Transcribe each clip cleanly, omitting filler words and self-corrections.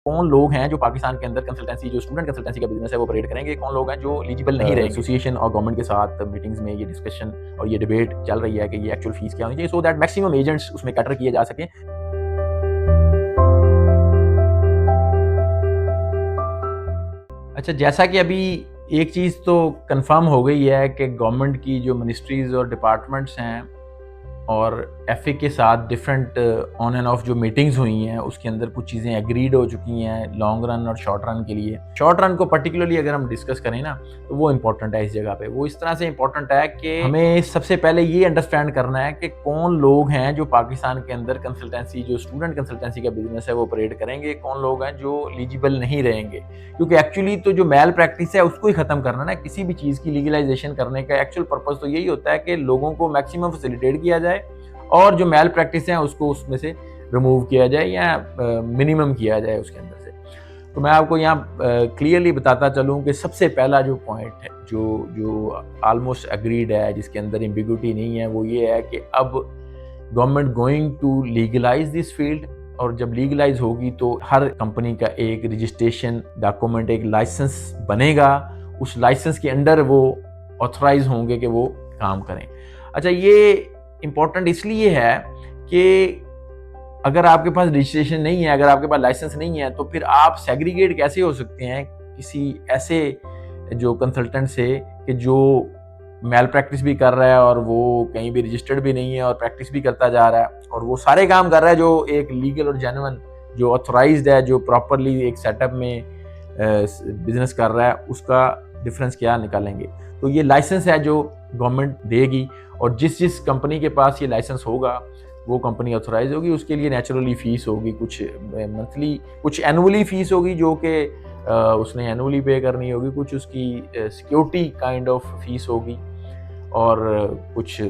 कौन लोग हैं जो पाकिस्तान के अंदर कंसल्टेंसी जो स्टूडेंट कंसल्टेंसी का बिजनेस है वो ऑपरेट करेंगे, कौन लोग हैं जो एलिजिबल नहीं रहेंगे। एसोसिएशन और गवर्नमेंट के साथ मीटिंग्स में ये डिस्कशन और ये डिबेट चल रही है कि ये एक्चुअल फीस क्या होनी चाहिए, सो दैट मैक्सिमम एजेंट्स उसमें कैटर किए जा सकें। अच्छा, जैसा कि अभी एक चीज़ तो कंफर्म हो गई है कि गवर्नमेंट की जो मिनिस्ट्रीज और डिपार्टमेंट्स हैं और एफए के साथ डिफरेंट ऑन एंड ऑफ जो मीटिंग्स हुई हैं उसके अंदर कुछ चीज़ें एग्रीड हो चुकी हैं लॉन्ग रन और शॉर्ट रन के लिए। शॉर्ट रन को पर्टिकुलरली अगर हम डिस्कस करें ना तो वो इम्पोर्टेंट है इस जगह पे। वो इस तरह से इम्पोर्टेंट है कि हमें सबसे पहले ये अंडरस्टैंड करना है कि कौन लोग हैं जो पाकिस्तान के अंदर कंसल्टेंसी जो स्टूडेंट कंसल्टेंसी का बिजनेस है वो ऑपरेट करेंगे, कौन लोग हैं जो एलिजिबल नहीं रहेंगे। क्योंकि एक्चुअली तो जो मैल प्रैक्टिस है उसको ही खत्म करना ना, किसी भी चीज़ की लीगलाइजेशन करने का एक्चुअल पर्पज़ तो यही होता है कि लोगों को मैक्सिमम फैसिलिटेट किया जाए और जो मैल प्रैक्टिस है उसको उसमें से रिमूव किया जाए या मिनिमम किया जाए उसके अंदर से। तो मैं आपको यहाँ क्लियरली बताता चलूँ कि सबसे पहला जो पॉइंट है जो ऑलमोस्ट एग्रीड है, जिसके अंदर एम्बिग्यूटी नहीं है, वो ये है कि अब government going to legalise this field. और जब लीगलाइज होगी तो हर कंपनी का एक रजिस्ट्रेशन डॉक्यूमेंट, एक लाइसेंस बनेगा। उस लाइसेंस के अंडर वो ऑथराइज होंगे कि वो काम करें। अच्छा, ये इम्पोर्टेंट इसलिए है कि अगर आपके पास रजिस्ट्रेशन नहीं है, अगर आपके पास लाइसेंस नहीं है, तो फिर आप सेग्रीगेट कैसे हो सकते हैं किसी ऐसे जो कंसल्टेंट से कि जो मैल प्रैक्टिस भी कर रहा है और वो कहीं भी रजिस्टर्ड भी नहीं है और प्रैक्टिस भी करता जा रहा है और वो सारे काम कर रहा है जो एक लीगल और जेन्युइन, जो ऑथराइज्ड है, जो प्रॉपरली एक सेटअप में बिजनेस कर रहा है, उसका डिफरेंस क्या निकालेंगे। तो ये लाइसेंस है जो गवर्नमेंट देगी और जिस जिस कंपनी के पास ये लाइसेंस होगा वो कंपनी ऑथराइज होगी। उसके लिए नेचुरली फ़ीस होगी, कुछ मंथली, कुछ एनुअली फ़ीस होगी जो कि उसने एनुअली पे करनी होगी, कुछ उसकी सिक्योरिटी काइंड ऑफ फीस होगी और कुछ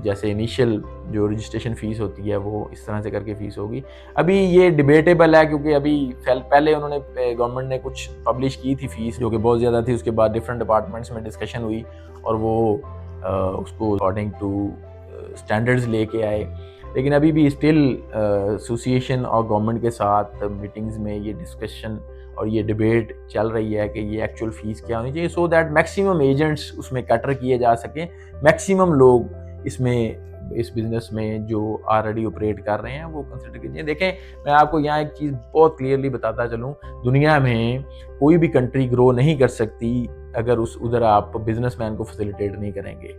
जैसे इनिशियल जो रजिस्ट्रेशन फ़ीस होती है वो इस तरह से करके फ़ीस होगी। अभी ये डिबेटेबल है क्योंकि अभी पहले उन्होंने गवर्नमेंट ने कुछ पब्लिश की थी फ़ीस जो कि बहुत ज़्यादा थी। उसके बाद डिफरेंट डिपार्टमेंट्स में डिस्कशन हुई और वो उसको अकॉर्डिंग टू स्टैंडर्ड्स लेके आए। लेकिन अभी भी स्टिल एसोसिएशन और गवर्नमेंट के साथ मीटिंग्स में ये डिस्कशन और ये डिबेट चल रही है कि ये एक्चुअल फ़ीस क्या होनी चाहिए, सो दैट मैक्सिमम एजेंट्स उसमें कैटर किए जा सकें, मैक्सिमम लोग इसमें इस बिज़नेस में जो ऑलरेडी ऑपरेट कर रहे हैं वो कंसिडर कीजिए। देखें, मैं आपको यहाँ एक चीज़ बहुत क्लियरली बताता चलूँ, दुनिया में कोई भी कंट्री ग्रो नहीं कर सकती अगर उधर आप बिजनेसमैन को फैसिलिटेट नहीं करेंगे।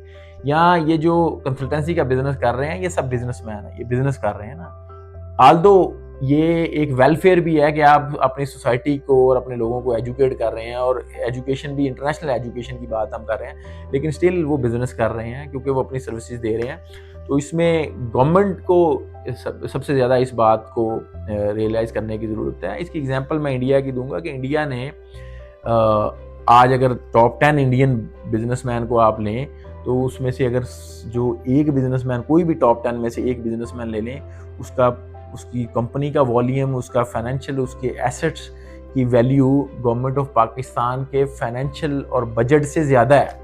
यहाँ ये जो कंसल्टेंसी का बिजनेस कर रहे हैं ये सब बिजनेसमैन है, ये बिजनेस कर रहे हैं ना। आल्दो ये एक वेलफेयर भी है कि आप अपनी सोसाइटी को और अपने लोगों को एजुकेट कर रहे हैं और एजुकेशन भी, इंटरनेशनल एजुकेशन की बात हम कर रहे हैं, लेकिन स्टिल वो बिजनेस कर रहे हैं क्योंकि वो अपनी सर्विसेज दे रहे हैं। तो इसमें गवर्नमेंट को सबसे ज़्यादा इस बात को रियलाइज़ करने की ज़रूरत है। इसकी एग्जांपल मैं इंडिया की दूंगा कि इंडिया ने आज अगर टॉप 10 इंडियन बिजनेसमैन को आप लें तो उसमें से अगर जो एक बिजनेसमैन, कोई भी टॉप 10 में से एक बिजनेसमैन ले लें, उसकी कंपनी का वॉल्यूम, उसका फाइनेंशियल, उसके एसेट्स की वैल्यू गवर्नमेंट ऑफ पाकिस्तान के फाइनेंशियल और बजट से ज़्यादा है।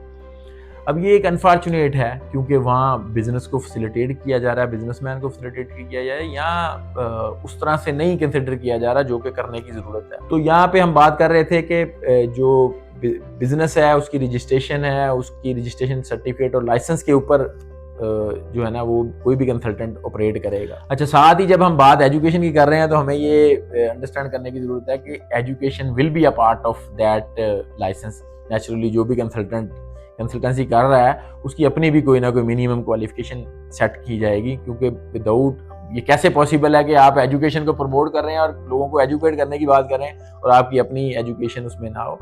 अब ये एक अनफॉर्चुनेट है क्योंकि वहाँ बिजनेस को फैसिलिटेट किया जा रहा है, बिजनेसमैन को फैसिलिटेट किया जा रहा है, यहाँ उस तरह से नहीं कंसिडर किया जा रहा जो कि करने की ज़रूरत है। तो यहाँ पे हम बात कर रहे थे कि जो बिजनेस है उसकी रजिस्ट्रेशन है, उसकी रजिस्ट्रेशन सर्टिफिकेट और लाइसेंस के ऊपर जो है ना वो कोई भी कंसल्टेंट ऑपरेट करेगा। अच्छा, साथ ही जब हम बात एजुकेशन की कर रहे हैं तो हमें ये अंडरस्टैंड करने की ज़रूरत है कि education will be a part of that licence. Naturally जो भी कंसल्टेंसी कर रहा है उसकी अपनी भी कोई ना कोई मिनिमम क्वालिफिकेशन सेट की जाएगी, क्योंकि विदाउट ये कैसे पॉसिबल है कि आप एजुकेशन को प्रमोट कर रहे हैं और लोगों को एजुकेट करने की बात कर रहे हैं और आपकी अपनी एजुकेशन उसमें ना हो।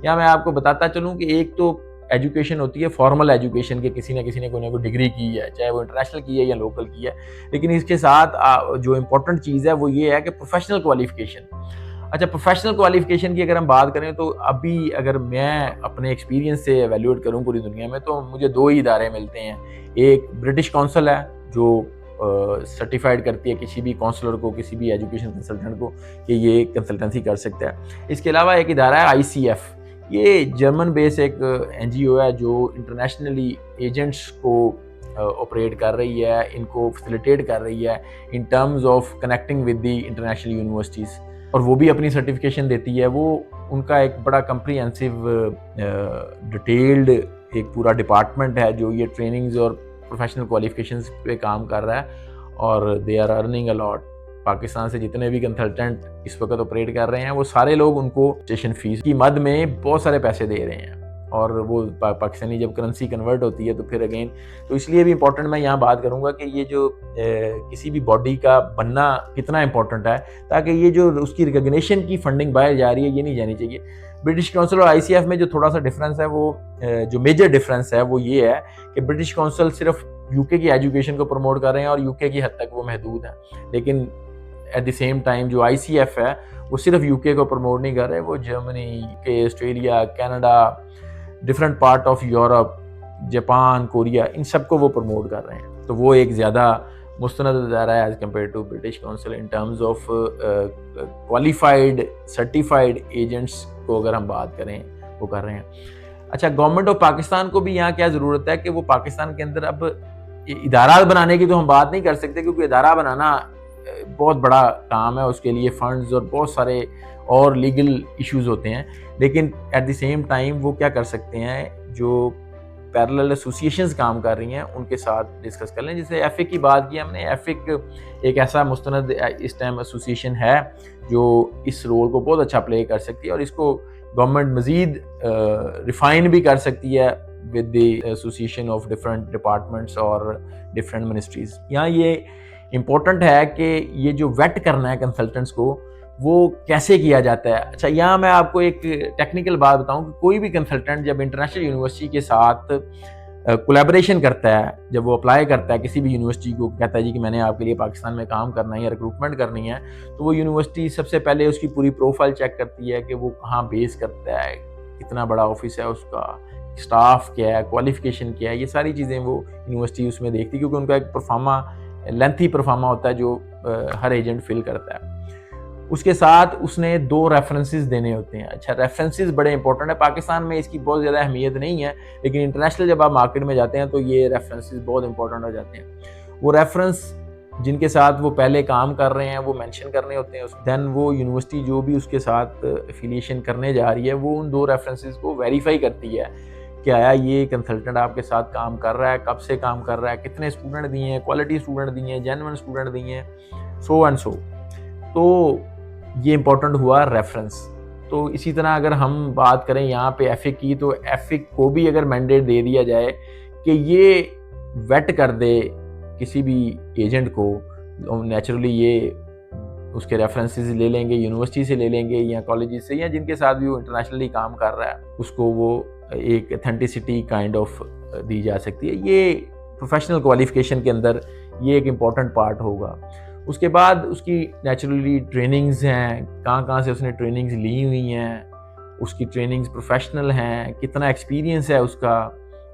या मैं आपको बताता चलूँ कि एक तो एजुकेशन होती है फॉर्मल एजुकेशन के, किसी ने कोई ना कोई डिग्री की है, चाहे वो इंटरनेशनल की है या लोकल की है, लेकिन इसके साथ जो इम्पोर्टेंट चीज़ है वो ये है कि प्रोफेशनल क्वालिफिकेशन। अच्छा, प्रोफेशनल क्वालिफिकेशन की अगर हम बात करें तो अभी अगर मैं अपने एक्सपीरियंस से एवेल्यूएट करूं पूरी दुनिया में तो मुझे दो ही इदारे मिलते हैं। एक ब्रिटिश काउंसिल है जो सर्टिफाइड करती है किसी भी काउंसलर को, किसी भी एजुकेशन कंसल्टेंट को कि ये कंसल्टेंसी कर सकता है। इसके अलावा एक इदारा है ICF, ये जर्मन बेस एक NGO है जो इंटरनेशनली एजेंट्स को ऑपरेट कर रही है, इनको फैसिलिटेट कर रही है इन terms of connecting with the international universities. और वो भी अपनी सर्टिफिकेशन देती है। वो उनका एक बड़ा कम्प्रीहेंसिव डिटेल्ड एक पूरा डिपार्टमेंट है जो ये ट्रेनिंग्स और प्रोफेशनल क्वालिफिकेशंस पे काम कर रहा है, और they are earning a lot. Pakistan से जितने भी कंसल्टेंट इस वक्त ऑपरेट कर रहे हैं वो सारे लोग उनको स्टेशन फीस की मद में बहुत सारे पैसे दे रहे हैं, और वो पाकिस्तानी जब करेंसी कन्वर्ट होती है तो फिर अगेन, तो इसलिए भी इम्पोर्टेंट मैं यहाँ बात करूँगा कि ये जो किसी भी बॉडी का बनना कितना इम्पोर्टेंट है, ताकि ये जो उसकी रिकग्निशन की फंडिंग बाहर जा रही है ये नहीं जानी चाहिए। ब्रिटिश काउंसिल और ICF में जो थोड़ा सा डिफरेंस है, वो जो मेजर डिफरेंस है वो ये है कि ब्रिटिश काउंसिल सिर्फ UK की एजुकेशन को प्रमोट कर रहे हैं और UK की हद तक वो महदूद है, लेकिन एट द सेम टाइम जो ICF है वो सिर्फ UK को प्रमोट नहीं कर रहे, वो Germany, UK, Australia, Canada, different part of Europe, Japan, Korea, इन सबको वो प्रमोट कर रहे हैं। तो वो एक ज़्यादा मुस्तनद अदारा है as compared to British Council in terms of qualified certified agents को अगर हम बात करें वो कर रहे हैं। अच्छा, गवर्नमेंट ऑफ पाकिस्तान को भी यहाँ क्या ज़रूरत है कि वो पाकिस्तान के अंदर अब इदारा बनाने की तो हम बात नहीं कर सकते, क्योंकि इदारा बनाना बहुत बड़ा काम है, उसके लिए फंड्स और बहुत सारे और लीगल इश्यूज होते हैं, लेकिन एट द सेम टाइम वो क्या कर सकते हैं, जो पैरेलल एसोसिएशंस काम कर रही हैं उनके साथ डिस्कस कर लें। जैसे एफिक की बात की हमने, एफिक एक ऐसा मुस्तनद इस टाइम एसोसिएशन है जो इस रोल को बहुत अच्छा प्ले कर सकती है, और इसको गवर्नमेंट मज़ीद रिफाइन भी कर सकती है with the association of different departments और डिफरेंट मिनिस्ट्रीज़। यहाँ ये इम्पोर्टेंट है कि ये जो वेट करना है कंसल्टेंट्स को वो कैसे किया जाता है। अच्छा, यहाँ मैं आपको एक टेक्निकल बात बताऊँ कि कोई भी कंसल्टेंट जब इंटरनेशनल यूनिवर्सिटी के साथ कोलैबोरेशन करता है, जब वो अप्लाई करता है किसी भी यूनिवर्सिटी को, कहता है जी कि मैंने आपके लिए पाकिस्तान में काम करना है या रिक्रूटमेंट करनी है, तो वो यूनिवर्सिटी सबसे पहले उसकी पूरी प्रोफाइल चेक करती है कि वो कहाँ बेस करता है, कितना बड़ा ऑफिस है उसका, स्टाफ क्या है, क्वालिफिकेशन क्या है, ये सारी चीज़ें वो यूनिवर्सिटी उसमें देखती है, क्योंकि उनका एक परफार्मा लेंथी परफार्मा होता है जो हर एजेंट फिल करता है। उसके साथ उसने 2 रेफरेंसेस देने होते हैं। अच्छा, रेफरेंसेस बड़े इंपॉर्टेंट है। पाकिस्तान में इसकी बहुत ज़्यादा अहमियत नहीं है, लेकिन इंटरनेशनल जब आप मार्केट में जाते हैं तो ये रेफरेंसेस बहुत इंपॉर्टेंट हो जाते हैं। वो रेफरेंस जिनके साथ वो पहले काम कर रहे हैं वो मेंशन करने होते हैं। देन वो यूनिवर्सिटी जो भी उसके साथ एफिलिएशन करने जा रही है वो उन 2 रेफरेंसेस को वेरीफाई करती है कि आया ये कंसल्टेंट आपके साथ काम कर रहा है, कब से काम कर रहा है, कितने स्टूडेंट दिए हैं, क्वालिटी स्टूडेंट दिए हैं, जेन्युइन स्टूडेंट दिए हैं, सो एंड सो। तो ये इंपॉर्टेंट हुआ रेफरेंस। तो इसी तरह अगर हम बात करें यहाँ पे एफिक की, तो एफिक को भी अगर मैंडेट दे दिया जाए कि ये वेट कर दे किसी भी एजेंट को, नेचुरली ये उसके रेफरेंसेस ले लेंगे, यूनिवर्सिटी से ले लेंगे या कॉलेजेस से, या जिनके साथ भी वो इंटरनेशनली काम कर रहा है उसको वो एक ऑथेंटिसिटी काइंड ऑफ दी जा सकती है। ये प्रोफेशनल क्वालिफिकेशन के अंदर ये एक इम्पॉर्टेंट पार्ट होगा। उसके बाद उसकी नेचुरली ट्रेनिंग्स हैं, कहाँ से उसने ट्रेनिंग्स ली हुई हैं, उसकी ट्रेनिंग्स प्रोफेशनल हैं, कितना एक्सपीरियंस है उसका,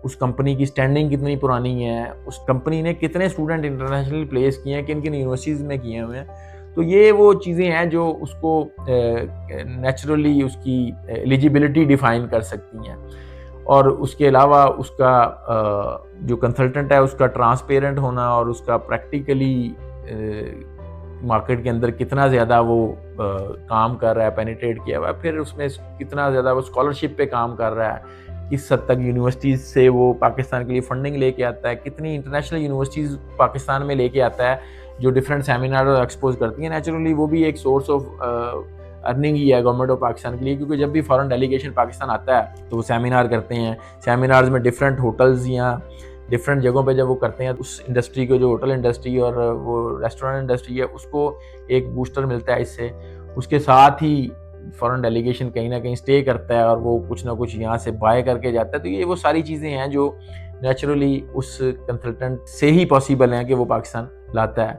उस कंपनी की स्टैंडिंग कितनी पुरानी है, उस कंपनी ने कितने स्टूडेंट इंटरनेशनल प्लेस किए हैं, किन किन यूनिवर्सिटीज़ में किए हुए हैं। तो ये वो चीज़ें हैं जो उसको नेचुरली उसकी एलिजिबिलिटी डिफ़ाइन कर सकती हैं। और उसके अलावा उसका जो कंसल्टेंट है उसका ट्रांसपेरेंट होना और उसका प्रैक्टिकली मार्केट के अंदर कितना ज़्यादा वो काम कर रहा है, पेनिट्रेट किया हुआ है, फिर उसमें कितना ज़्यादा वो स्कॉलरशिप पे काम कर रहा है, किस हद तक यूनिवर्सिटीज़ से वो पाकिस्तान के लिए फंडिंग लेके आता है, कितनी इंटरनेशनल यूनिवर्सिटीज़ पाकिस्तान में लेके आता है जो डिफरेंट सेमिनार और एक्सपोज करती हैं। नेचुरली वो भी एक सोर्स ऑफ अर्निंग ही है गवर्नमेंट ऑफ पाकिस्तान के लिए, क्योंकि जब भी फॉरेन डेलीगेशन पाकिस्तान आता है तो वो सेमिनार करते हैं। सेमिनार्स में डिफरेंट होटल्स या डिफरेंट जगहों पे जब वो करते हैं, उस इंडस्ट्री को, जो होटल इंडस्ट्री और वो रेस्टोरेंट इंडस्ट्री है, उसको एक बूस्टर मिलता है इससे। उसके साथ ही फॉरेन डेलीगेशन कहीं ना कहीं स्टे करता है और वो कुछ ना कुछ यहाँ से बाय करके जाता है। तो ये वो सारी चीज़ें हैं जो नेचुरली उस कंसल्टेंट से ही पॉसिबल हैं कि वो पाकिस्तान लाता है।